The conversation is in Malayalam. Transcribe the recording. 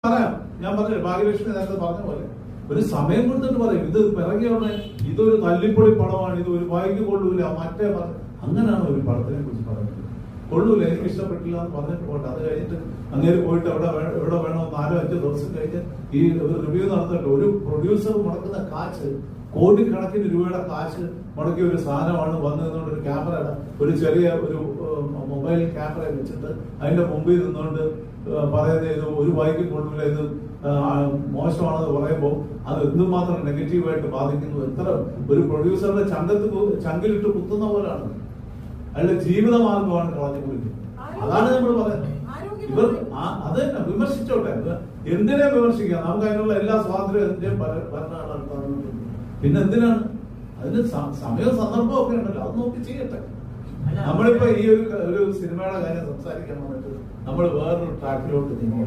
പറയാം. ഞാൻ പറഞ്ഞു ഭാഗ്യലക്ഷ്മി നേരത്തെ പറഞ്ഞ പോലെ ഒരു സമയം കൊടുത്തിട്ട് പറയും ഇത് പിറകെയുള്ള ഇതൊരു തല്ലിപ്പൊളി പടമാണ്, ഇത് ഒരു വായിക്ക് കൊള്ളൂല, മറ്റേ അങ്ങനെയാണ് ഒരു പടത്തിനെ കുറിച്ച് പറയുന്നത്. കൊള്ളൂല, എനിക്ക് ഇഷ്ടപ്പെട്ടില്ല എന്ന് പറഞ്ഞിട്ട് പോട്ടെ. അത് കഴിഞ്ഞിട്ട് അങ്ങേര് പോയിട്ട് എവിടെ വേണോ 4-5 ദിവസം കഴിഞ്ഞ് ഈ റിവ്യൂ നടന്നിട്ട് ഒരു പ്രൊഡ്യൂസർ മുടക്കുന്ന കാശ്, കോടിക്കണക്കിന് രൂപയുടെ കാശ് മുടക്കിയ ഒരു സാധനമാണ് വന്നു നിന്നുകൊണ്ട് ഒരു ക്യാമറ, ഒരു ചെറിയ ഒരു മൊബൈൽ ക്യാമറ വെച്ചിട്ട് അതിന്റെ മുമ്പിൽ നിന്നുകൊണ്ട് പറയുന്നത് ഇത് ഒരു വായിക്കും കൊള്ളില്ല, ഇത് മോശമാണെന്ന് പറയുമ്പോൾ അത് എന്തുമാത്രം നെഗറ്റീവായിട്ട് ബാധിക്കുന്നു. എത്ര ഒരു പ്രൊഡ്യൂസറുടെ ചങ്കിലിട്ട് കുത്തുന്ന പോലാണ്, അയാളുടെ ജീവിതമാർഗമാണ് കളഞ്ഞു കുറിക്കുന്നത്. അതാണ് നമ്മൾ പറയുന്നത്. ഇവർ അത് തന്നെ വിമർശിച്ചോട്ടെ, എന്തിനെ വിമർശിക്കാം, നമുക്ക് അതിനുള്ള എല്ലാ സ്വാതന്ത്ര്യം ഭരണഘടന. പിന്നെ എന്തിനാണ് അതിന് സമയവും സന്ദർഭവും ഒക്കെ ഉണ്ടല്ലോ, അത് നോക്കി ചെയ്യട്ടെ. നമ്മളിപ്പോ ഈ ഒരു സിനിമയുടെ കാര്യം സംസാരിക്കാൻ വന്നിട്ട് നമ്മൾ വേറൊരു ട്രാക്കിലോട്ട് നീങ്ങി